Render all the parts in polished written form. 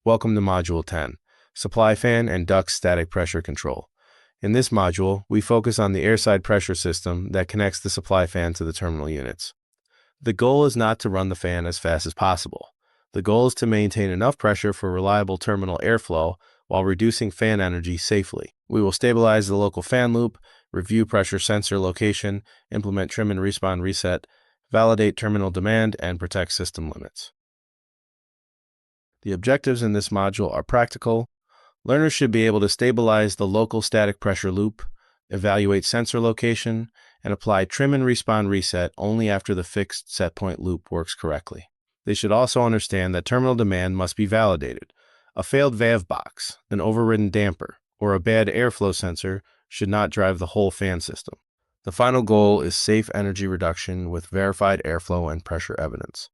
Welcome to Module 10, Supply Fan and Duct Static Pressure Control. In this module, we focus on the airside pressure system that connects the supply fan to the terminal units. The goal is not to run the fan as fast as possible. The goal is to maintain enough pressure for reliable terminal airflow while reducing fan energy safely. We will stabilize the local fan loop, review pressure sensor location, implement trim and respawn reset, validate terminal demand, and protect system limits. The objectives in this module are practical. Learners should be able to stabilize the local static pressure loop, evaluate sensor location, and apply trim and respawn reset only after the fixed set point loop works correctly. They should also understand that terminal demand must be validated. A failed valve box, an overridden damper, or a bad airflow sensor should not drive the whole fan system. The final goal is safe energy reduction with verified airflow and pressure evidence.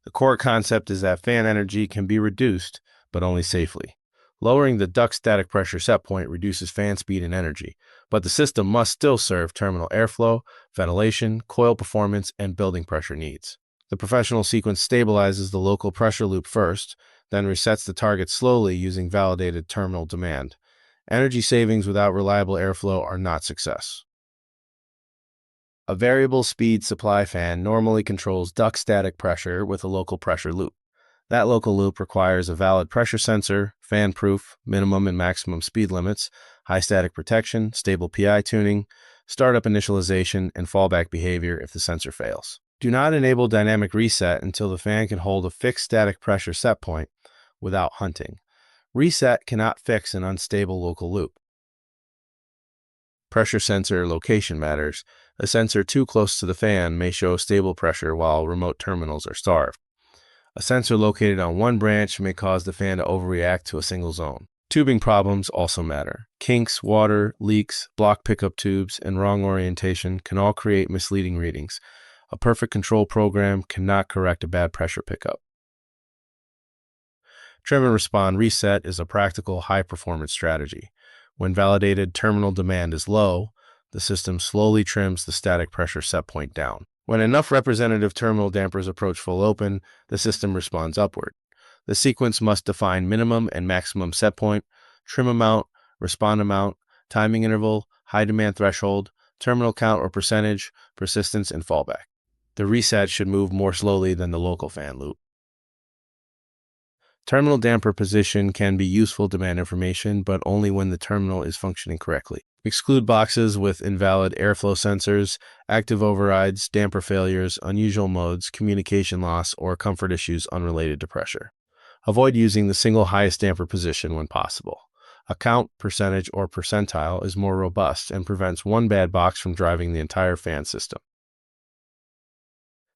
The core concept is that fan energy can be reduced, but only safely. Lowering the duct static pressure set point reduces fan speed and energy, but the system must still serve terminal airflow, ventilation, coil performance, and building pressure needs. The professional sequence stabilizes the local pressure loop first, then resets the target slowly using validated terminal demand. Energy savings without reliable airflow are not success. A variable speed supply fan normally controls duct static pressure with a local pressure loop. That local loop requires a valid pressure sensor, fan proof, minimum and maximum speed limits, high static protection, stable PI tuning, startup initialization, and fallback behavior if the sensor fails. Do not enable dynamic reset until the fan can hold a fixed static pressure set point without hunting. Reset cannot fix an unstable local loop. Pressure sensor location matters. A sensor too close to the fan may show stable pressure while remote terminals are starved. A sensor located on one branch may cause the fan to overreact to a single zone. Tubing problems also matter. Kinks, water, leaks, blocked pickup tubes, and wrong orientation can all create misleading readings. A perfect control program cannot correct a bad pressure pickup. Trim and respawn reset is a practical high-performance strategy. When validated terminal demand is low, the system slowly trims the static pressure set point down. When enough representative terminal dampers approach full open, the system responds upward. The sequence must define minimum and maximum set point, trim amount, respawn amount, timing interval, high demand threshold, terminal count or percentage, persistence, and fallback. The reset should move more slowly than the local fan loop. Terminal damper position can be useful demand information, but only when the terminal is functioning correctly. Exclude boxes with invalid airflow sensors, active overrides, damper failures, unusual modes, communication loss, or comfort issues unrelated to pressure. Avoid using the single highest damper position when possible. A count, percentage, or percentile is more robust and prevents one bad box from driving the entire fan system.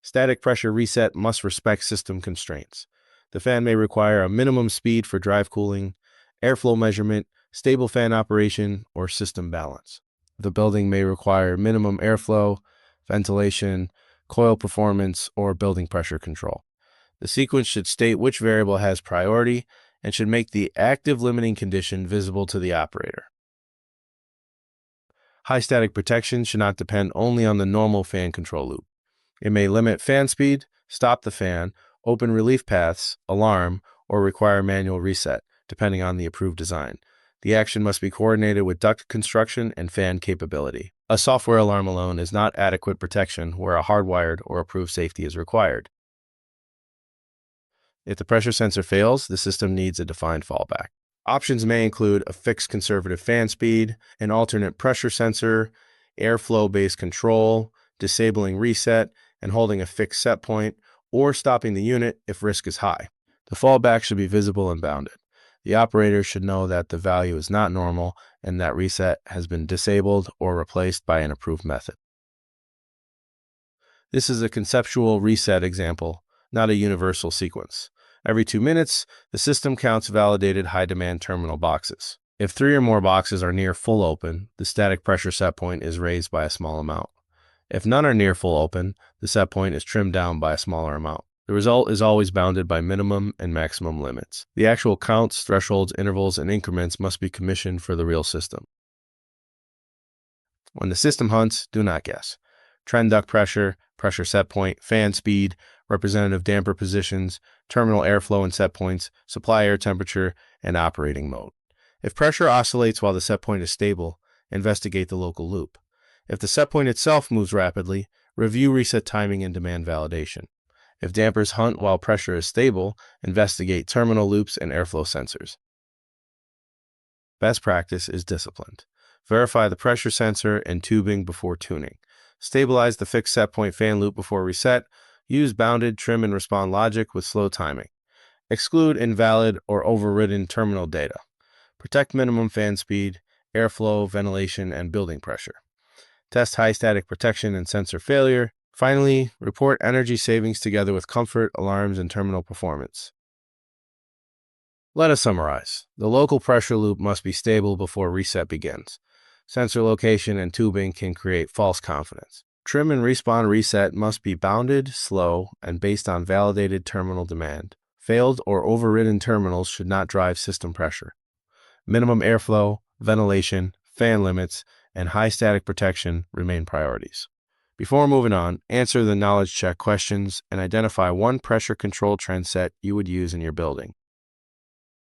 Static pressure reset must respect system constraints. The fan may require a minimum speed for drive cooling, airflow measurement, stable fan operation, or system balance. The building may require minimum airflow, ventilation, coil performance, or building pressure control. The sequence should state which variable has priority and should make the active limiting condition visible to the operator. High static protection should not depend only on the normal fan control loop. It may limit fan speed, stop the fan, open relief paths, alarm, or require manual reset, depending on the approved design. The action must be coordinated with duct construction and fan capability. A software alarm alone is not adequate protection where a hardwired or approved safety is required. If the pressure sensor fails, the system needs a defined fallback. Options may include a fixed conservative fan speed, an alternate pressure sensor, airflow-based control, disabling reset, and holding a fixed set point, or stopping the unit if risk is high. The fallback should be visible and bounded. The operator should know that the value is not normal and that reset has been disabled or replaced by an approved method. This is a conceptual reset example, not a universal sequence. Every 2 minutes, the system counts validated high-demand terminal boxes. If 3 or more boxes are near full open, the static pressure set point is raised by a small amount. If none are near full open, the set point is trimmed down by a smaller amount. The result is always bounded by minimum and maximum limits. The actual counts, thresholds, intervals, and increments must be commissioned for the real system. When the system hunts, do not guess. Trend duct pressure, pressure set point, fan speed, representative damper positions, terminal airflow and set points, supply air temperature, and operating mode. If pressure oscillates while the set point is stable, investigate the local loop. If the set point itself moves rapidly, review reset timing and demand validation. If dampers hunt while pressure is stable, investigate terminal loops and airflow sensors. Best practice is disciplined. Verify the pressure sensor and tubing before tuning. Stabilize the fixed set point fan loop before reset. Use bounded trim and respond logic with slow timing. Exclude invalid or overridden terminal data. Protect minimum fan speed, airflow, ventilation, and building pressure. Test high static protection and sensor failure. Finally, report energy savings together with comfort, alarms, and terminal performance. Let us summarize. The local pressure loop must be stable before reset begins. Sensor location and tubing can create false confidence. Trim and respawn reset must be bounded, slow, and based on validated terminal demand. Failed or overridden terminals should not drive system pressure. Minimum airflow, ventilation, fan limits, and high static protection remain priorities. Before moving on, answer the knowledge check questions and identify one pressure control trend set you would use in your building.